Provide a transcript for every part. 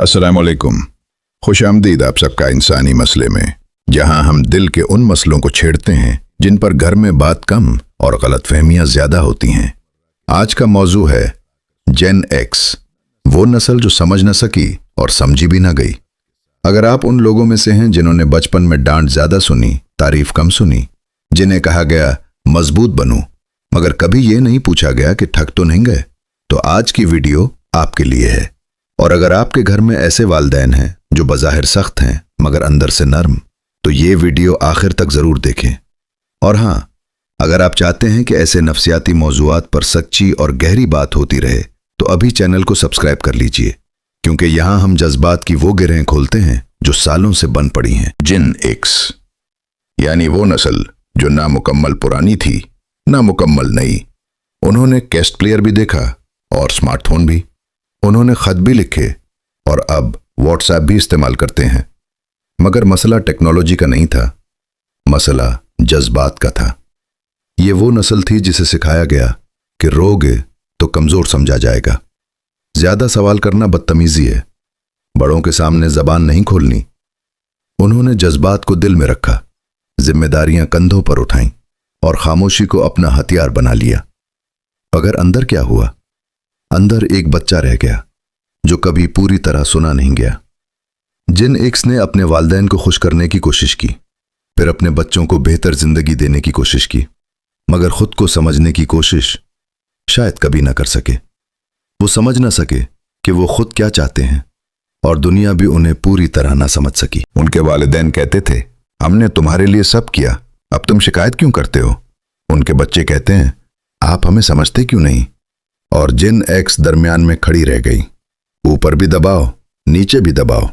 अस्सलाम वालेकुम। खुश आमदीद आप सबका इंसानी मसले में, जहां हम दिल के उन मसलों को छेड़ते हैं जिन पर घर में बात कम और गलतफहमियां ज्यादा होती हैं। आज का मौजू है जेन एक्स, वो नस्ल जो समझ न सकी और समझी भी न गई। अगर आप उन लोगों में से हैं जिन्होंने बचपन में डांट ज्यादा सुनी, तारीफ कम सुनी, जिन्हें कहा गया मजबूत बनो मगर कभी ये नहीं पूछा गया कि ठग तो नहीं गए, तो आज की वीडियो आपके लिए है। और अगर आपके घर में ऐसे वालिदैन हैं जो बज़ाहिर सख्त हैं मगर अंदर से नर्म, तो ये वीडियो आखिर तक ज़रूर देखें। और हाँ, अगर आप चाहते हैं कि ऐसे नफ्सियाती मौज़ूआत पर सच्ची और गहरी बात होती रहे तो अभी चैनल को सब्सक्राइब कर लीजिए, क्योंकि यहाँ हम जज्बात की वो गिरहें खोलते हैं जो सालों से बन पड़ी हैं। जिन एक्स यानी वो नस्ल जो ना मुकम्मल पुरानी थी ना मुकम्मल नई। उन्होंने कैसेट प्लेयर भी देखा और स्मार्टफोन भी, उन्होंने खत भी लिखे और अब व्हाट्सएप भी इस्तेमाल करते हैं। मगर मसला टेक्नोलॉजी का नहीं था, मसला जज्बात का था। ये वो नस्ल थी जिसे सिखाया गया कि रोगे तो कमज़ोर समझा जाएगा, ज़्यादा सवाल करना बदतमीज़ी है, बड़ों के सामने ज़बान नहीं खोलनी। उन्होंने जज्बात को दिल में रखा, जिम्मेदारियां कंधों पर उठाईं और खामोशी को अपना हथियार बना लिया। मगर अंदर क्या हुआ? अंदर एक बच्चा रह गया जो कभी पूरी तरह सुना नहीं गया। जिन एक्स ने अपने वालिदैन को खुश करने की कोशिश की, फिर अपने बच्चों को बेहतर जिंदगी देने की कोशिश की, मगर खुद को समझने की कोशिश शायद कभी ना कर सके। वो समझ ना सके कि वो खुद क्या चाहते हैं और दुनिया भी उन्हें पूरी तरह ना समझ सकी। उनके वालिदैन कहते थे, हमने तुम्हारे लिए सब किया, अब तुम शिकायत क्यों करते हो? उनके बच्चे कहते हैं, आप हमें समझते क्यों नहीं? और जिन एक्स दरमियान में खड़ी रह गई, ऊपर भी दबाव नीचे भी दबाव।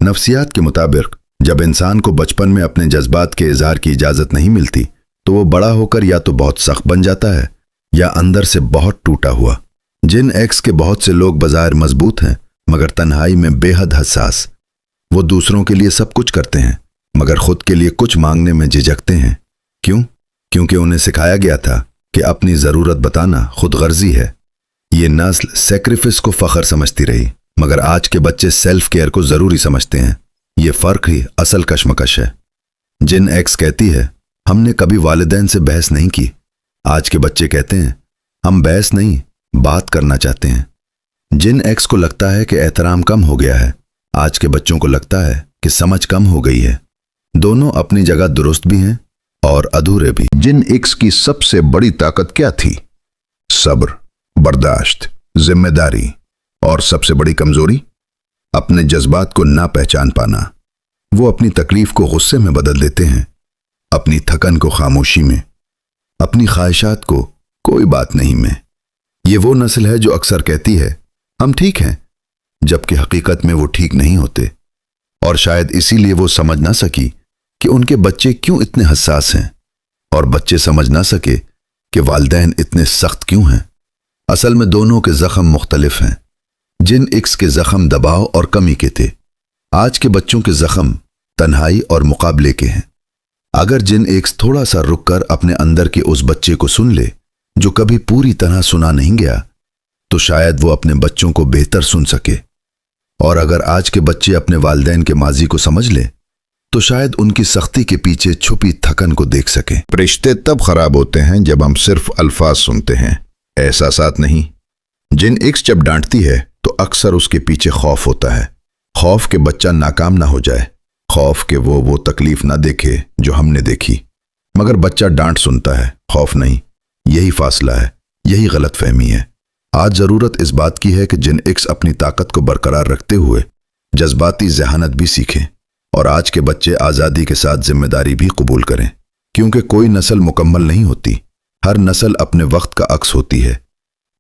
नफ्सियात के मुताबिक जब इंसान को बचपन में अपने जज्बात के इजहार की इजाजत नहीं मिलती तो वो बड़ा होकर या तो बहुत सख्त बन जाता है या अंदर से बहुत टूटा हुआ। जिन एक्स के बहुत से लोग बाज़ाहिर मजबूत हैं मगर तन्हाई में बेहद हसास। वो दूसरों के लिए सब कुछ करते हैं मगर खुद के लिए कुछ मांगने में झिझकते हैं। क्यों? क्योंकि उन्हें सिखाया गया था कि अपनी ज़रूरत बताना खुद गर्जी है। ये नस्ल सैक्रिफिस को फ़ख्र समझती रही, मगर आज के बच्चे सेल्फ केयर को ज़रूरी समझते हैं। ये फ़र्क ही असल कशमकश है। जिन एक्स कहती है, हमने कभी वालिदैन से बहस नहीं की। आज के बच्चे कहते हैं, हम बहस नहीं बात करना चाहते हैं। जिन एक्स को लगता है कि एहतराम कम हो गया है, आज के बच्चों को लगता है कि समझ कम हो गई है। दोनों अपनी जगह दुरुस्त भी हैं और अधूरे भी। जिन एक्स की सबसे बड़ी ताकत क्या थी? सब्र, बर्दाश्त, जिम्मेदारी और सबसे बड़ी कमजोरी अपने जज्बात को ना पहचान पाना। वो अपनी तकलीफ को गुस्से में बदल देते हैं, अपनी थकन को खामोशी में, अपनी ख्वाहिशात को कोई बात नहीं में। ये वो नस्ल है जो अक्सर कहती है, हम ठीक हैं, जबकि हकीकत में वो ठीक नहीं होते। और शायद इसीलिए वो समझ ना सकी कि उनके बच्चे क्यों इतने हसास हैं, और बच्चे समझ ना सके कि वालिदैन इतने सख्त क्यों हैं। असल में दोनों के जख्म मुख्तलिफ हैं। जिन एक्स के जख्म दबाव और कमी के थे, आज के बच्चों के जख्म तन्हाई और मुकाबले के हैं। अगर जिन एक्स थोड़ा सा रुककर अपने अंदर के उस बच्चे को सुन ले जो कभी पूरी तरह सुना नहीं गया, तो शायद वो अपने बच्चों को बेहतर सुन सके। और अगर आज के बच्चे अपने वालिदैन के माजी को समझ ले तो शायद उनकी सख्ती के पीछे छुपी थकन को देख सके। रिश्ते तब खराब होते हैं जब हम सिर्फ अल्फाज सुनते हैं, एहसासात नहीं। जिन एक्स जब डांटती है तो अक्सर उसके पीछे खौफ होता है। खौफ के बच्चा नाकाम ना हो जाए, खौफ के वो तकलीफ ना देखे जो हमने देखी। मगर बच्चा डांट सुनता है, खौफ नहीं। यही फासला है, यही गलतफहमी है। आज ज़रूरत इस बात की है कि जिन एक्स अपनी ताकत को बरकरार रखते हुए जज्बाती ज़हानत भी सीखें और आज के बच्चे आज़ादी के साथ जिम्मेदारी भी कबूल करें। क्योंकि कोई नस्ल मुकम्मल नहीं होती, हर नस्ल अपने वक्त का अक्स होती है।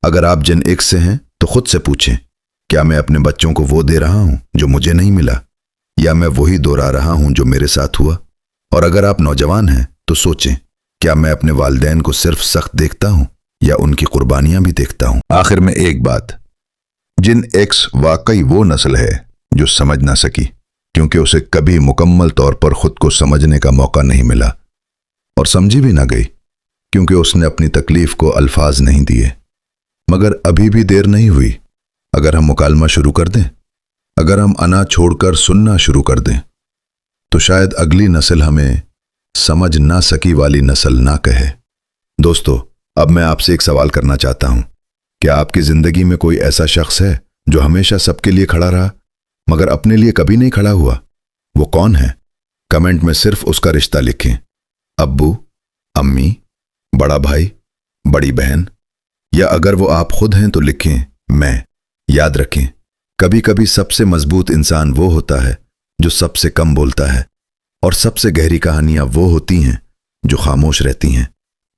अगर आप जिन एक्स से हैं तो खुद से पूछें, क्या मैं अपने बच्चों को वो दे रहा हूं जो मुझे नहीं मिला, या मैं वही दोहरा रहा हूं जो मेरे साथ हुआ? और अगर आप नौजवान हैं तो सोचें, क्या मैं अपने वालिदैन को सिर्फ सख्त देखता हूं या उनकी कुर्बानियां भी देखता हूं? आखिर में एक बात, जिन एक्स वाकई वो नस्ल है जो समझ ना सकी, क्योंकि उसे कभी मुकम्मल तौर पर खुद को समझने का मौका नहीं मिला, और समझी भी ना गई क्योंकि उसने अपनी तकलीफ को अल्फाज नहीं दिए। मगर अभी भी देर नहीं हुई। अगर हम मुकालमा शुरू कर दें अगर हम अना छोड़कर सुनना शुरू कर दें तो शायद अगली नस्ल हमें समझ ना सकी वाली नस्ल ना कहे। दोस्तों, अब मैं आपसे एक सवाल करना चाहता हूं। क्या आपकी जिंदगी में कोई ऐसा शख्स है जो हमेशा सबके लिए खड़ा रहा मगर अपने लिए कभी नहीं खड़ा हुआ? वो कौन है? कमेंट में सिर्फ उसका रिश्ता लिखें। अब्बू, अम्मी, बड़ा भाई, बड़ी बहन, या अगर वो आप खुद हैं तो लिखें मैं। याद रखें, कभी कभी सबसे मजबूत इंसान वो होता है जो सबसे कम बोलता है, और सबसे गहरी कहानियां वो होती हैं जो खामोश रहती हैं।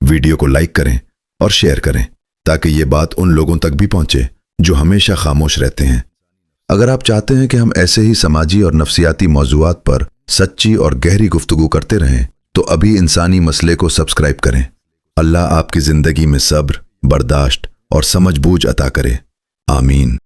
वीडियो को लाइक करें और शेयर करें ताकि ये बात उन लोगों तक भी पहुंचे जो हमेशा खामोश रहते हैं। अगर आप चाहते हैं कि हम ऐसे ही समाजी और नफ्सियाती मौज़ूआत पर सच्ची और गहरी गुफ्तगू करते रहें तो अभी इंसानी मसले को सब्सक्राइब करें। अल्लाह आपकी ज़िंदगी में सब्र, बर्दाश्त और समझ बूझ अता करे। आमीन।